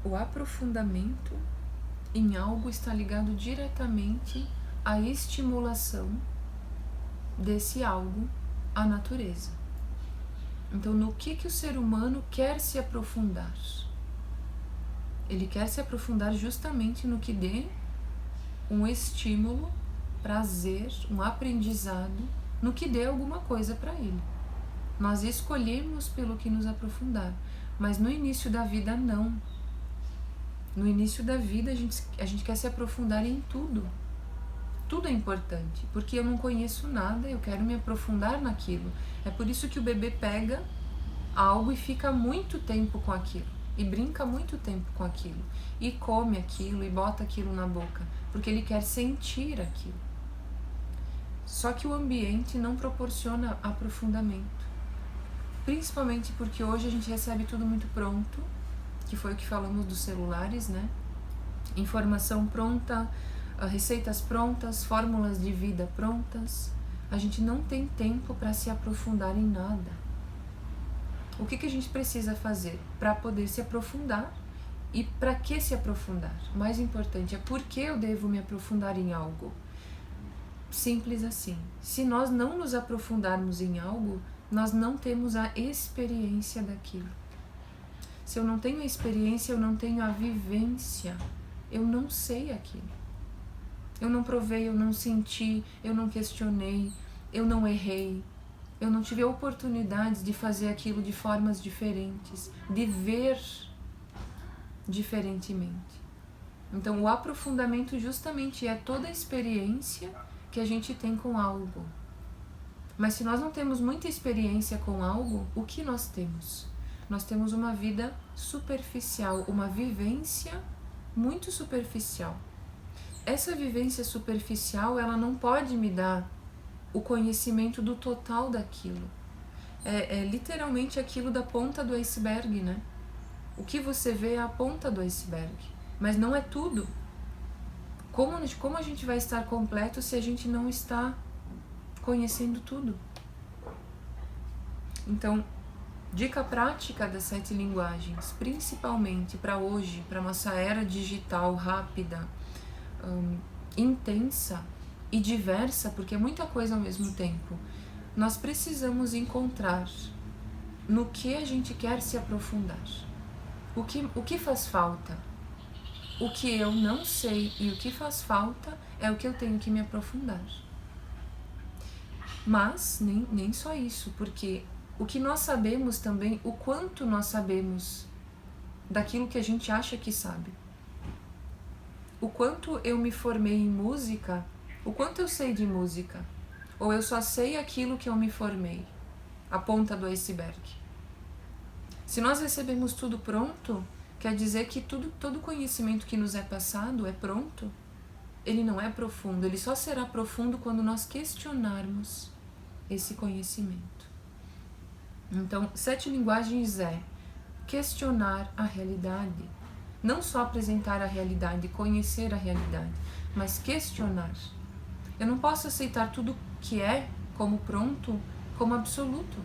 o aprofundamento em algo está ligado diretamente à estimulação desse algo à natureza. Então, no que o ser humano quer se aprofundar? Ele quer se aprofundar justamente no que dê um estímulo, prazer, um aprendizado, no que dê alguma coisa para ele. Nós escolhemos pelo que nos aprofundar, mas no início da vida não. No início da vida a gente quer se aprofundar em tudo. Tudo é importante, porque eu não conheço nada, eu quero me aprofundar naquilo. É por isso que o bebê pega algo e fica muito tempo com aquilo, e brinca muito tempo com aquilo, e come aquilo, e bota aquilo na boca, porque ele quer sentir aquilo. Só que o ambiente não proporciona aprofundamento, principalmente porque hoje a gente recebe tudo muito pronto, que foi o que falamos dos celulares, né? Informação pronta, receitas prontas, fórmulas de vida prontas. A gente não tem tempo para se aprofundar em nada. O que a gente precisa fazer para poder se aprofundar? E para que se aprofundar? O mais importante é por que eu devo me aprofundar em algo. Simples assim. Se nós não nos aprofundarmos em algo, nós não temos a experiência daquilo. Se eu não tenho a experiência, eu não tenho a vivência. Eu não sei aquilo. Eu não provei, eu não senti, eu não questionei, eu não errei. Eu não tive a oportunidade de fazer aquilo de formas diferentes, de ver diferentemente. Então, o aprofundamento justamente é toda a experiência que a gente tem com algo. Mas se nós não temos muita experiência com algo, o que nós temos? Nós temos uma vida superficial, uma vivência muito superficial. Essa vivência superficial, ela não pode me dar o conhecimento do total daquilo. É literalmente aquilo da ponta do iceberg, né? O que você vê é a ponta do iceberg, mas não é tudo. Como a gente vai estar completo se a gente não está conhecendo tudo? Então, dica prática das 7 linguagens, principalmente para hoje, para nossa era digital rápida, intensa e diversa, porque é muita coisa ao mesmo tempo. Nós precisamos encontrar no que a gente quer se aprofundar. O que faz falta? O que eu não sei e o que faz falta é o que eu tenho que me aprofundar. Mas nem só isso, porque o que nós sabemos também, o quanto nós sabemos daquilo que a gente acha que sabe. O quanto eu me formei em música, o quanto eu sei de música, ou eu só sei aquilo que eu me formei, a ponta do iceberg. Se nós recebemos tudo pronto, quer dizer que todo conhecimento que nos é passado é pronto? Ele não é profundo, ele só será profundo quando nós questionarmos esse conhecimento. Então, 7 linguagens é questionar a realidade. Não só apresentar a realidade, conhecer a realidade, mas questionar. Eu não posso aceitar tudo que é como pronto, como absoluto.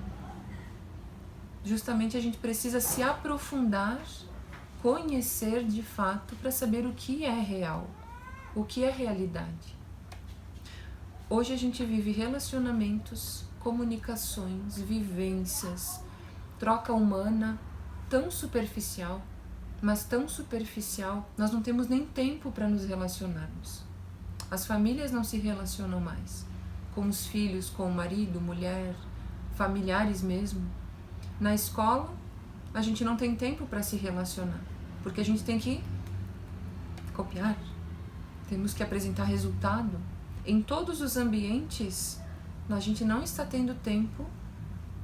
Justamente a gente precisa se aprofundar, conhecer de fato para saber o que é real, o que é realidade. Hoje a gente vive relacionamentos, comunicações, vivências, troca humana tão superficial, mas tão superficial, nós não temos nem tempo para nos relacionarmos. As famílias não se relacionam mais com os filhos, com o marido, mulher, familiares mesmo. Na escola, a gente não tem tempo para se relacionar, porque a gente tem que copiar, temos que apresentar resultado. Em todos os ambientes, a gente não está tendo tempo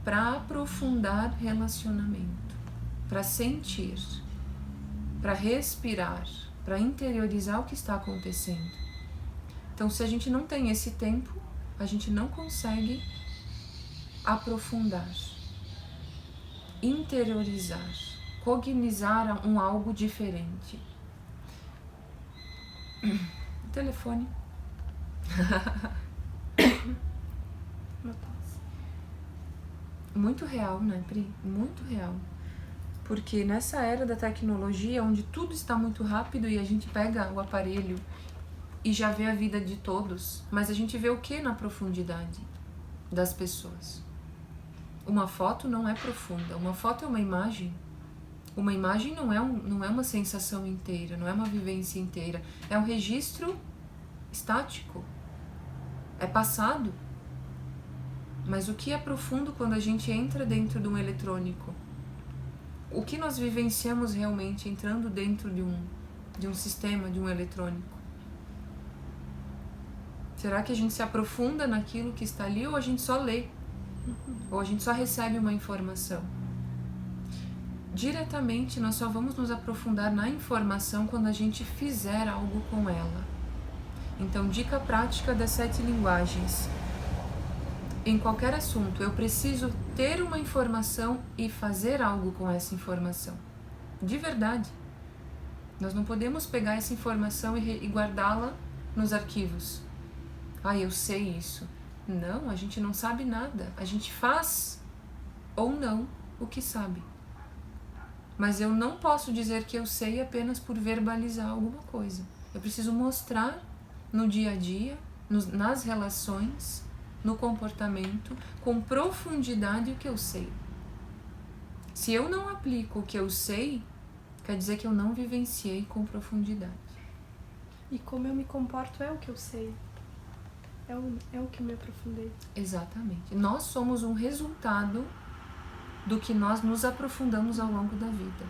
para aprofundar relacionamento, para sentir, para respirar, para interiorizar o que está acontecendo. Então, se a gente não tem esse tempo, a gente não consegue aprofundar, interiorizar, cognizar um algo diferente. Telefone. Muito real, né, Pri? Muito real. Porque nessa era da tecnologia, onde tudo está muito rápido e a gente pega o aparelho e já vê a vida de todos, mas a gente vê o que na profundidade das pessoas? Uma foto não é profunda, uma foto é uma imagem. Uma imagem não é uma sensação inteira, não é uma vivência inteira, é um registro estático, é passado. Mas o que é profundo quando a gente entra dentro de um eletrônico? O que nós vivenciamos realmente entrando dentro de um sistema, de um eletrônico? Será que a gente se aprofunda naquilo que está ali ou a gente só lê? Ou a gente só recebe uma informação? Diretamente, nós só vamos nos aprofundar na informação quando a gente fizer algo com ela. Então, dica prática das 7 linguagens. Em qualquer assunto, eu preciso ter uma informação e fazer algo com essa informação. De verdade. Nós não podemos pegar essa informação e guardá-la nos arquivos. Eu sei isso. Não, a gente não sabe nada. A gente faz ou não o que sabe. Mas eu não posso dizer que eu sei apenas por verbalizar alguma coisa. Eu preciso mostrar no dia a dia, nas relações, no comportamento, com profundidade o que eu sei. Se eu não aplico o que eu sei, quer dizer que eu não vivenciei com profundidade. E como eu me comporto é o que eu sei. É o que eu me aprofundei. Exatamente. Nós somos um resultado do que nós nos aprofundamos ao longo da vida.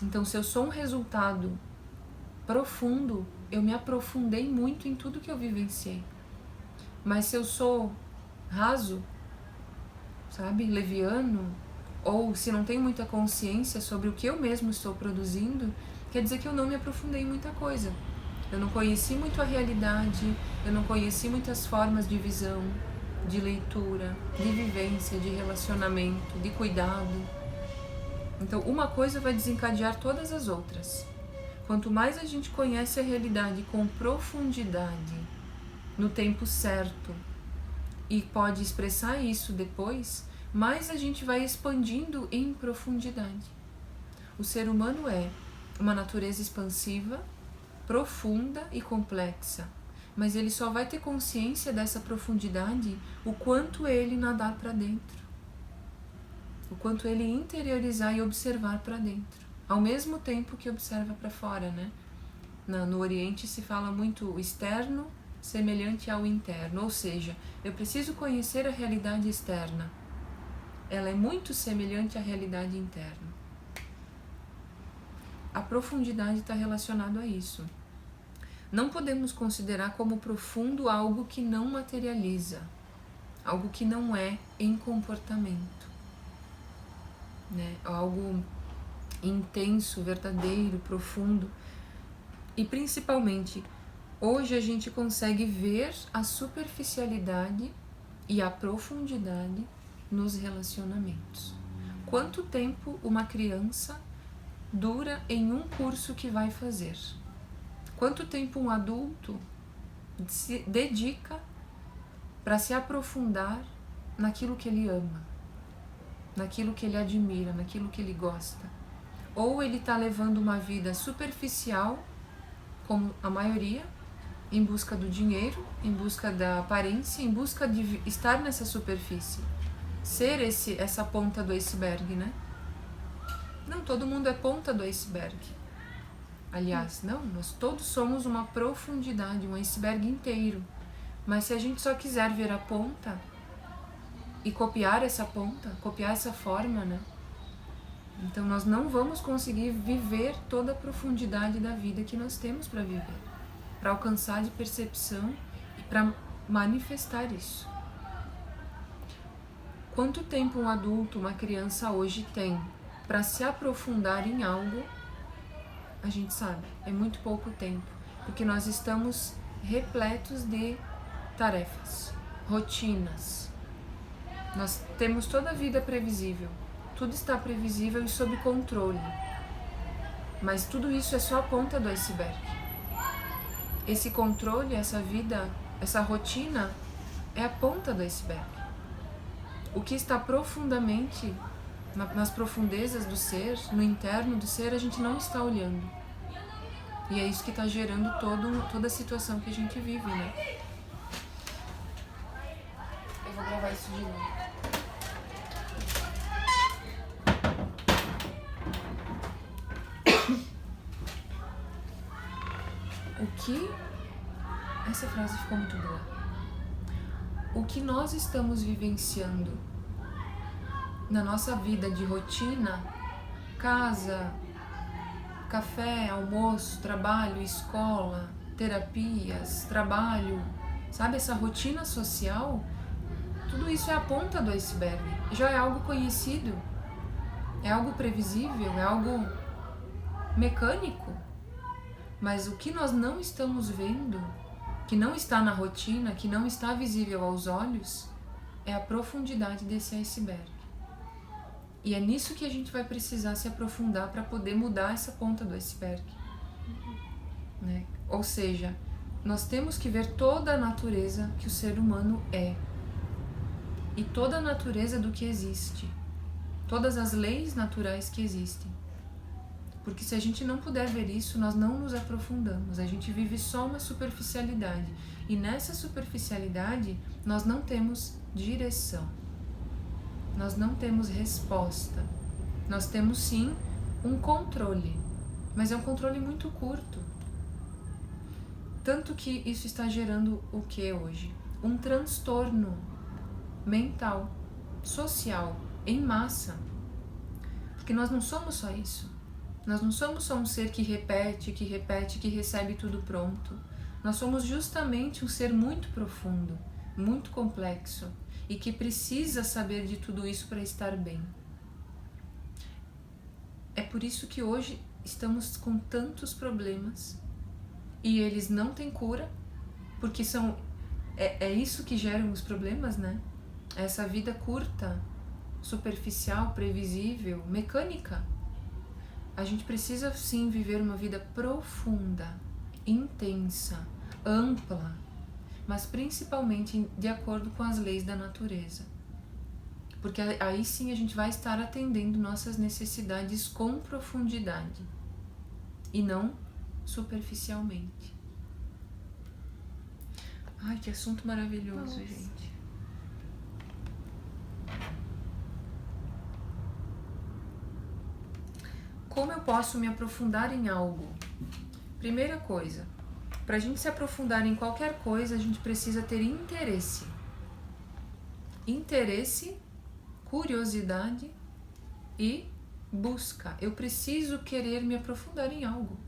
Então, se eu sou um resultado profundo, eu me aprofundei muito em tudo que eu vivenciei. Mas se eu sou raso, sabe, leviano, ou se não tenho muita consciência sobre o que eu mesmo estou produzindo, quer dizer que eu não me aprofundei em muita coisa. Eu não conheci muito a realidade, eu não conheci muitas formas de visão, de leitura, de vivência, de relacionamento, de cuidado. Então, uma coisa vai desencadear todas as outras. Quanto mais a gente conhece a realidade com profundidade, no tempo certo, e pode expressar isso depois, mais a gente vai expandindo em profundidade. O ser humano é uma natureza expansiva, profunda e complexa, mas ele só vai ter consciência dessa profundidade o quanto ele nadar para dentro, o quanto ele interiorizar e observar para dentro, ao mesmo tempo que observa para fora, né? No Oriente se fala muito o externo semelhante ao interno, ou seja, eu preciso conhecer a realidade externa, ela é muito semelhante à realidade interna. A profundidade está relacionada a isso. Não podemos considerar como profundo algo que não materializa, algo que não é em comportamento, né? Algo intenso, verdadeiro, profundo. E principalmente, hoje a gente consegue ver a superficialidade e a profundidade nos relacionamentos. Quanto tempo uma criança dura em um curso que vai fazer? Quanto tempo um adulto se dedica para se aprofundar naquilo que ele ama, naquilo que ele admira, naquilo que ele gosta? Ou ele está levando uma vida superficial, como a maioria, em busca do dinheiro, em busca da aparência, em busca de estar nessa superfície, ser essa ponta do iceberg, né? Não, todo mundo é ponta do iceberg. Aliás, não, nós todos somos uma profundidade, um iceberg inteiro. Mas se a gente só quiser ver a ponta e copiar essa ponta, copiar essa forma, né? Então nós não vamos conseguir viver toda a profundidade da vida que nós temos para viver, para alcançar de percepção e para manifestar isso. Quanto tempo um adulto, uma criança hoje tem para se aprofundar em algo? A gente sabe, é muito pouco tempo, porque nós estamos repletos de tarefas, rotinas. Nós temos toda a vida previsível, tudo está previsível e sob controle, mas tudo isso é só a ponta do iceberg. Esse controle, essa vida, essa rotina é a ponta do iceberg. O que está profundamente nas profundezas do ser, no interno do ser, a gente não está olhando. E é isso que está gerando toda a situação que a gente vive, né? Eu vou gravar isso de novo. Essa frase ficou muito boa. O que nós estamos vivenciando na nossa vida de rotina, casa, café, almoço, trabalho, escola, terapias, trabalho, sabe, essa rotina social, tudo isso é a ponta do iceberg. Já é algo conhecido, é algo previsível, é algo mecânico. Mas o que nós não estamos vendo, que não está na rotina, que não está visível aos olhos, é a profundidade desse iceberg. E é nisso que a gente vai precisar se aprofundar para poder mudar essa ponta do iceberg. Né? Ou seja, nós temos que ver toda a natureza que o ser humano é. E toda a natureza do que existe. Todas as leis naturais que existem. Porque se a gente não puder ver isso, nós não nos aprofundamos. A gente vive só uma superficialidade. E nessa superficialidade, nós não temos direção. Nós não temos resposta. Nós temos sim um controle. Mas é um controle muito curto. Tanto que isso está gerando o que hoje? Um transtorno mental, social, em massa. Porque nós não somos só isso. Nós não somos só um ser que repete, que recebe tudo pronto. Nós somos justamente um ser muito profundo, muito complexo e que precisa saber de tudo isso para estar bem. É por isso que hoje estamos com tantos problemas e eles não têm cura, porque é isso que gera os problemas, né? Essa vida curta, superficial, previsível, mecânica. A gente precisa sim viver uma vida profunda, intensa, ampla, mas principalmente de acordo com as leis da natureza. Porque aí sim a gente vai estar atendendo nossas necessidades com profundidade e não superficialmente. Ai, que assunto maravilhoso, nossa, gente. Como eu posso me aprofundar em algo? Primeira coisa, para a gente se aprofundar em qualquer coisa, a gente precisa ter interesse. Interesse, curiosidade e busca. Eu preciso querer me aprofundar em algo.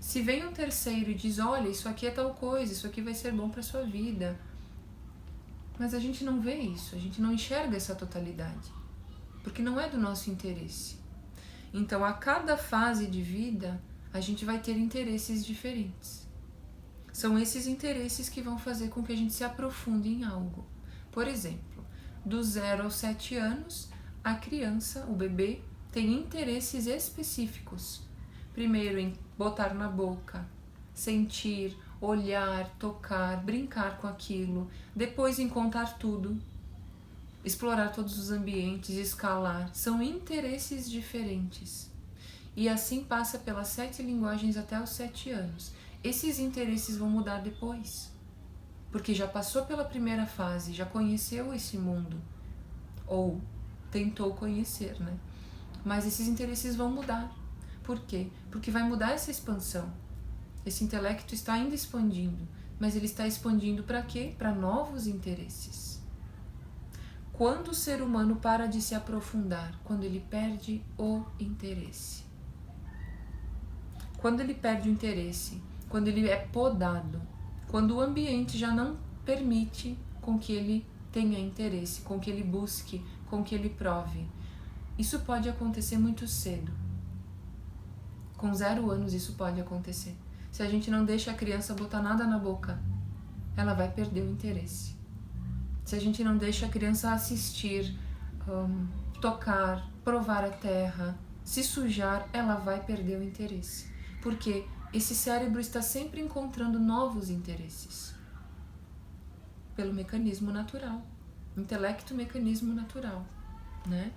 Se vem um terceiro e diz, olha, isso aqui é tal coisa, isso aqui vai ser bom para sua vida. Mas a gente não vê isso, a gente não enxerga essa totalidade, porque não é do nosso interesse. Então, a cada fase de vida, a gente vai ter interesses diferentes. São esses interesses que vão fazer com que a gente se aprofunde em algo. Por exemplo, do 0 aos 7 anos, a criança, o bebê, tem interesses específicos. Primeiro em botar na boca, sentir, olhar, tocar, brincar com aquilo. Depois em contar tudo, explorar todos os ambientes, escalar. São interesses diferentes. E assim passa pelas 7 linguagens até os 7 anos. Esses interesses vão mudar depois. Porque já passou pela primeira fase, já conheceu esse mundo. Ou tentou conhecer, né? Mas esses interesses vão mudar. Por quê? Porque vai mudar essa expansão. Esse intelecto está ainda expandindo. Mas ele está expandindo para quê? Para novos interesses. Quando o ser humano para de se aprofundar? Quando ele perde o interesse. Quando ele perde o interesse, quando ele é podado, quando o ambiente já não permite com que ele tenha interesse, com que ele busque, com que ele prove. Isso pode acontecer muito cedo. Com 0 anos isso pode acontecer. Se a gente não deixa a criança botar nada na boca, ela vai perder o interesse. Se a gente não deixa a criança assistir, tocar, provar a terra, se sujar, ela vai perder o interesse. Porque esse cérebro está sempre encontrando novos interesses. Pelo mecanismo natural. Intelecto, mecanismo natural, né?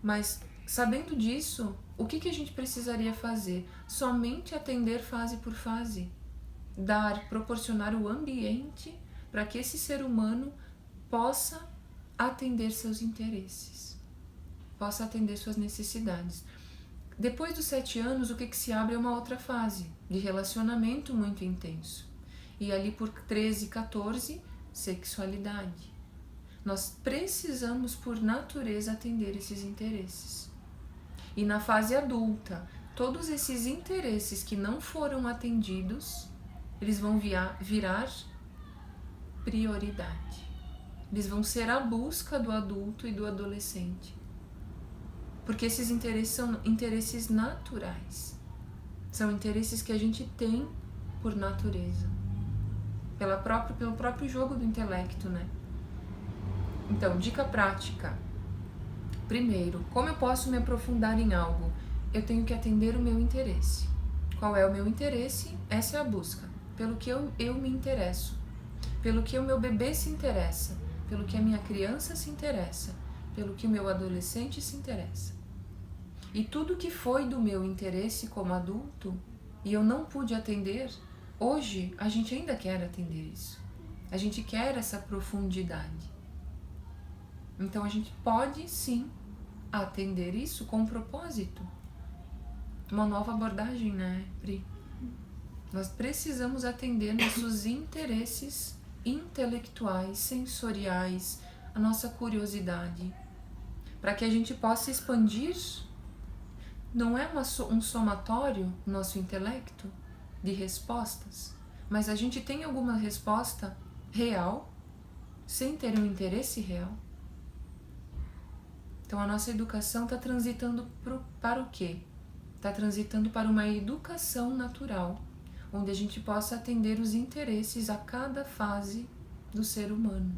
Mas, sabendo disso, o que a gente precisaria fazer? Somente atender fase por fase. Proporcionar o ambiente para que esse ser humano possa atender seus interesses, possa atender suas necessidades. Depois dos 7 anos, o que se abre é uma outra fase de relacionamento muito intenso. E ali por 13, 14, sexualidade. Nós precisamos, por natureza, atender esses interesses. E na fase adulta, todos esses interesses que não foram atendidos, eles vão virar prioridade. Eles vão ser a busca do adulto e do adolescente. Porque esses interesses são interesses naturais. São interesses que a gente tem por natureza. Pelo próprio jogo do intelecto, né? Então, dica prática. Primeiro, como eu posso me aprofundar em algo? Eu tenho que atender o meu interesse. Qual é o meu interesse? Essa é a busca. Pelo que eu me interesso. Pelo que o meu bebê se interessa. Pelo que a minha criança se interessa. Pelo que o meu adolescente se interessa. E tudo que foi do meu interesse como adulto e eu não pude atender, hoje a gente ainda quer atender isso. A gente quer essa profundidade. Então a gente pode sim atender isso com propósito. Uma nova abordagem, né, Pri? Nós precisamos atender nossos interesses intelectuais, sensoriais, a nossa curiosidade, para que a gente possa expandir. Não é um somatório, nosso intelecto, de respostas, mas a gente tem alguma resposta real, sem ter um interesse real. Então a nossa educação está transitando para o quê? Está transitando para uma educação natural, onde a gente possa atender os interesses a cada fase do ser humano.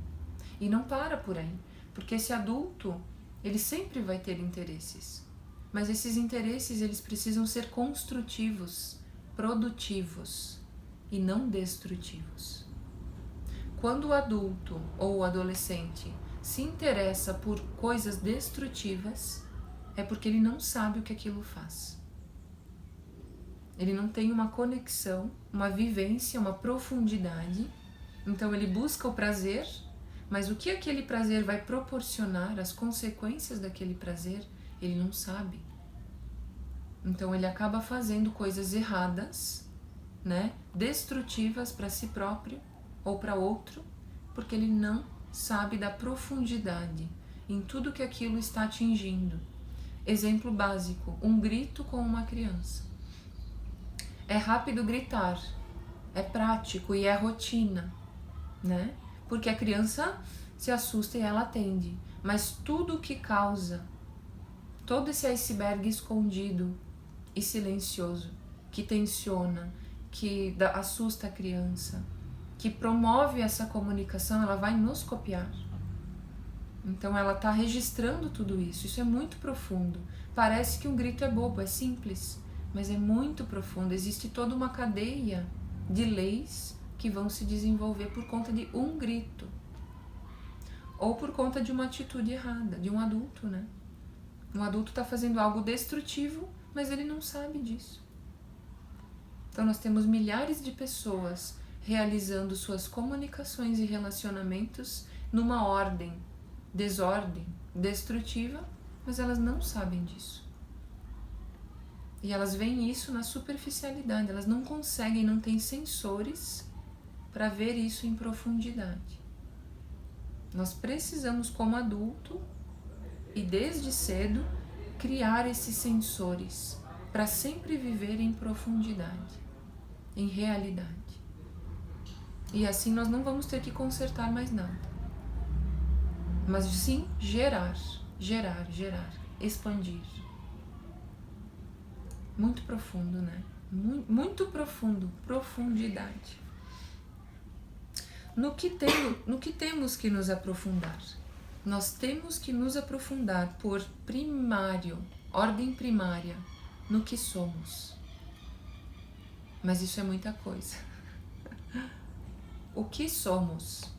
E não para por aí, porque esse adulto, ele sempre vai ter interesses. Mas esses interesses, eles precisam ser construtivos, produtivos e não destrutivos. Quando o adulto ou o adolescente se interessa por coisas destrutivas, é porque ele não sabe o que aquilo faz. Ele não tem uma conexão, uma vivência, uma profundidade. Então ele busca o prazer, mas o que aquele prazer vai proporcionar, as consequências daquele prazer, ele não sabe. Então ele acaba fazendo coisas erradas, né? Destrutivas para si próprio ou para outro, porque ele não sabe da profundidade em tudo que aquilo está atingindo. Exemplo básico, um grito com uma criança. É rápido gritar, é prático e é rotina, né? Porque a criança se assusta e ela atende. Mas tudo que causa, todo esse iceberg escondido e silencioso, que tensiona, que assusta a criança, que promove essa comunicação, ela vai nos copiar. Então ela está registrando tudo isso. Isso é muito profundo. Parece que um grito é bobo, é simples, mas é muito profundo. Existe toda uma cadeia de leis que vão se desenvolver por conta de um grito. Ou por conta de uma atitude errada, de um adulto, né? Um adulto está fazendo algo destrutivo, mas ele não sabe disso. Então nós temos milhares de pessoas realizando suas comunicações e relacionamentos numa desordem, destrutiva, mas elas não sabem disso. E elas veem isso na superficialidade, elas não conseguem, não têm sensores para ver isso em profundidade. Nós precisamos, como adulto, e desde cedo, criar esses sensores para sempre viver em profundidade, em realidade. E assim nós não vamos ter que consertar mais nada, mas sim gerar, expandir. Muito profundo, né? Muito profundo, profundidade. No que temos que nos aprofundar? Nós temos que nos aprofundar por primário, ordem primária, no que somos. Mas isso é muita coisa. O que somos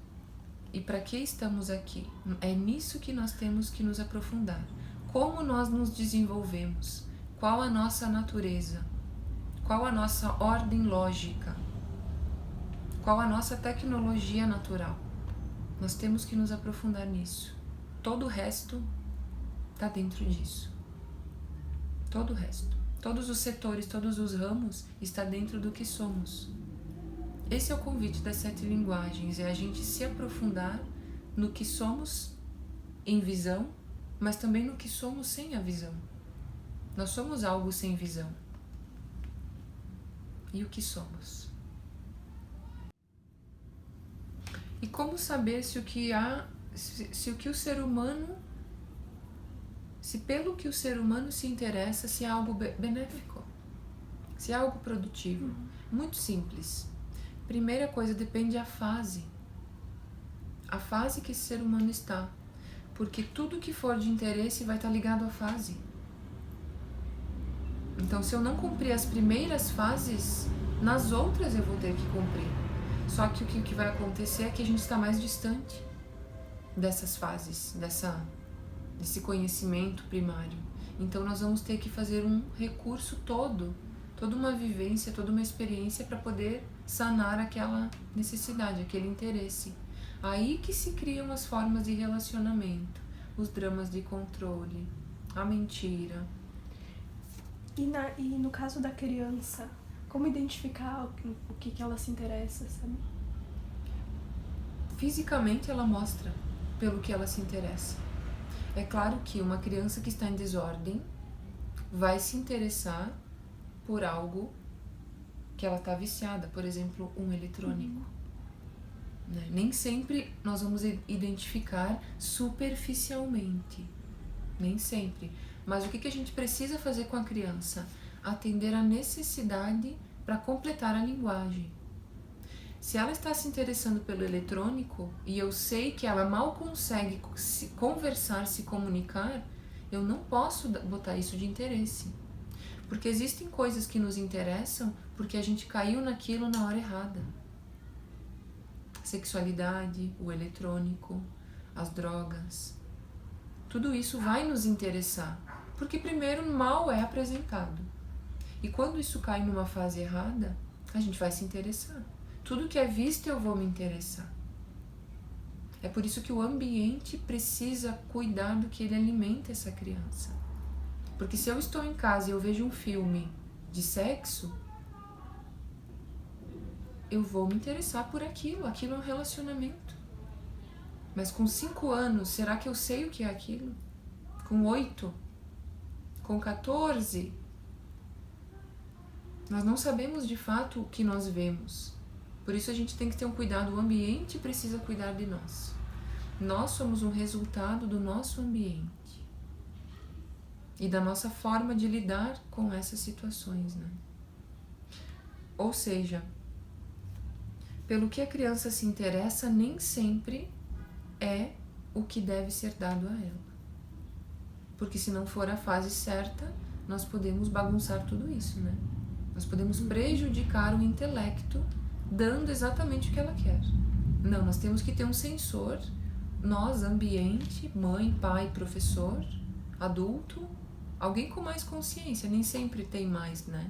e para que estamos aqui? É nisso que nós temos que nos aprofundar. como nós nos desenvolvemos, qual a nossa natureza, qual a nossa ordem lógica, qual a nossa tecnologia natural. Nós temos que nos aprofundar nisso. Todo o resto está dentro disso. Todo o resto. Todos os setores, todos os ramos está dentro do que somos. Esse é o convite das 7 linguagens, é a gente se aprofundar no que somos em visão, mas também no que somos sem a visão. Nós somos algo sem visão. E o que somos? E como saber se o que o ser humano, se pelo que o ser humano se interessa, se é algo benéfico, se é algo produtivo? Muito simples. Primeira coisa, depende da fase. A fase que esse ser humano está. Porque tudo que for de interesse vai estar ligado à fase. Então, se eu não cumprir as primeiras fases, nas outras eu vou ter que cumprir. Só que o que vai acontecer é que a gente está mais distante dessas fases, desse conhecimento primário. Então, nós vamos ter que fazer um recurso toda uma vivência, toda uma experiência para poder sanar aquela necessidade, aquele interesse. Aí que se criam as formas de relacionamento, os dramas de controle, a mentira. E no caso da criança, como identificar o que ela se interessa, sabe? Fisicamente ela mostra pelo que ela se interessa. É claro que uma criança que está em desordem vai se interessar por algo que ela está viciada, por exemplo, um eletrônico. Nem sempre nós vamos identificar superficialmente, nem sempre. Mas o que a gente precisa fazer com a criança? Atender a necessidade para completar a linguagem. Se ela está se interessando pelo eletrônico e eu sei que ela mal consegue conversar, se comunicar, eu não posso botar isso de interesse. Porque existem coisas que nos interessam porque a gente caiu naquilo na hora errada. Sexualidade, o eletrônico, as drogas. Tudo isso vai nos interessar, porque primeiro mal é apresentado. E quando isso cai numa fase errada, a gente vai se interessar. Tudo que é visto eu vou me interessar. É por isso que o ambiente precisa cuidar do que ele alimenta essa criança. Porque se eu estou em casa e eu vejo um filme de sexo, eu vou me interessar por aquilo é um relacionamento. Mas com 5 anos, será que eu sei o que é aquilo? Com 8? Com 14? Nós não sabemos de fato o que nós vemos. Por isso a gente tem que ter um cuidado, o ambiente precisa cuidar de nós. Nós somos um resultado do nosso ambiente e da nossa forma de lidar com essas situações, né? Ou seja, pelo que a criança se interessa, nem sempre é o que deve ser dado a ela. Porque se não for a fase certa, nós podemos bagunçar tudo isso, né? Nós podemos prejudicar o intelecto dando exatamente o que ela quer. Não, nós temos que ter um sensor, nós, ambiente, mãe, pai, professor, adulto, alguém com mais consciência, nem sempre tem mais, né?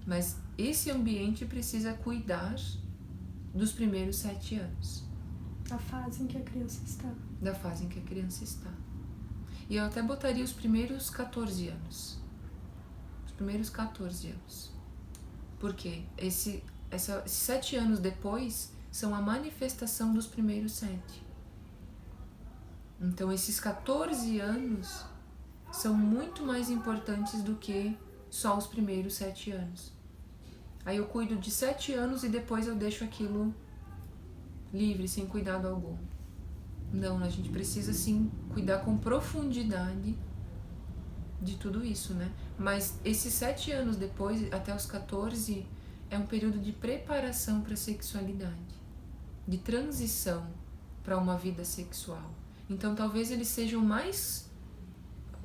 Mas esse ambiente precisa cuidar dos primeiros 7 anos. A fase em que a criança está. Da fase em que a criança está. E eu até botaria os primeiros 14 anos. Os primeiros 14 anos. Por quê? Esses 7 anos depois são a manifestação dos primeiros 7. Então esses 14 anos são muito mais importantes do que só os primeiros 7 anos. Aí eu cuido de 7 anos e depois eu deixo aquilo livre, sem cuidado algum. Não, a gente precisa sim cuidar com profundidade de tudo isso, né? Mas esses 7 anos depois, até os 14, é um período de preparação para a sexualidade, de transição para uma vida sexual. Então talvez eles sejam mais,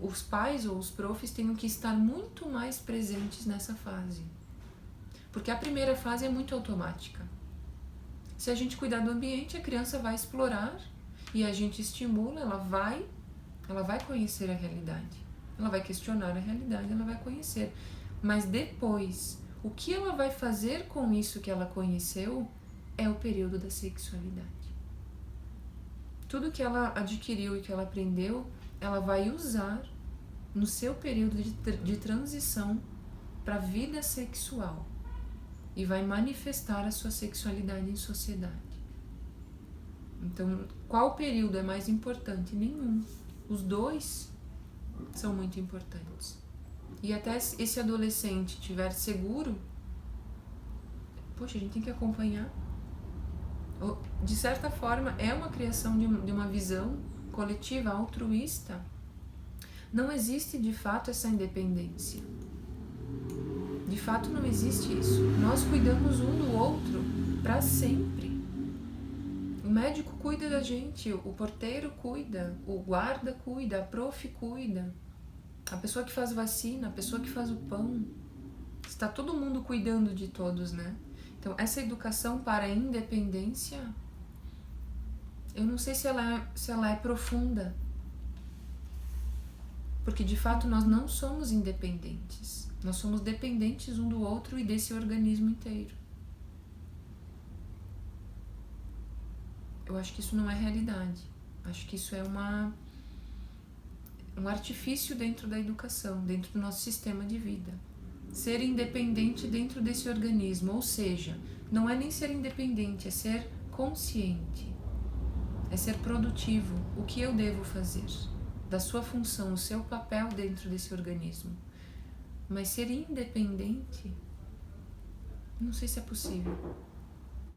os pais ou os profs tenham que estar muito mais presentes nessa fase. Porque a primeira fase é muito automática. Se a gente cuidar do ambiente, a criança vai explorar e a gente estimula, ela vai conhecer a realidade. Ela vai questionar a realidade, ela vai conhecer. Mas depois, o que ela vai fazer com isso que ela conheceu é o período da sexualidade. Tudo que ela adquiriu e que ela aprendeu, ela vai usar no seu período de transição para a vida sexual e vai manifestar a sua sexualidade em sociedade. Então, qual período é mais importante? Nenhum. Os dois são muito importantes. E até esse adolescente estiver seguro, poxa, a gente tem que acompanhar. De certa forma, é uma criação de uma visão coletiva, altruísta. Não existe de fato essa independência. De fato não existe isso. Nós cuidamos um do outro para sempre. O médico cuida da gente, o porteiro cuida, o guarda cuida, a prof cuida, a pessoa que faz vacina, a pessoa que faz o pão. Está todo mundo cuidando de todos, né? Então, essa educação para a independência, eu não sei se ela é profunda. Porque, de fato, nós não somos independentes. Nós somos dependentes um do outro e desse organismo inteiro. Eu acho que isso não é realidade. Acho que isso é um artifício dentro da educação, dentro do nosso sistema de vida. Ser independente dentro desse organismo, ou seja, não é nem ser independente, é ser consciente, é ser produtivo. O que eu devo fazer? Da sua função, o seu papel dentro desse organismo. Mas ser independente, não sei se é possível.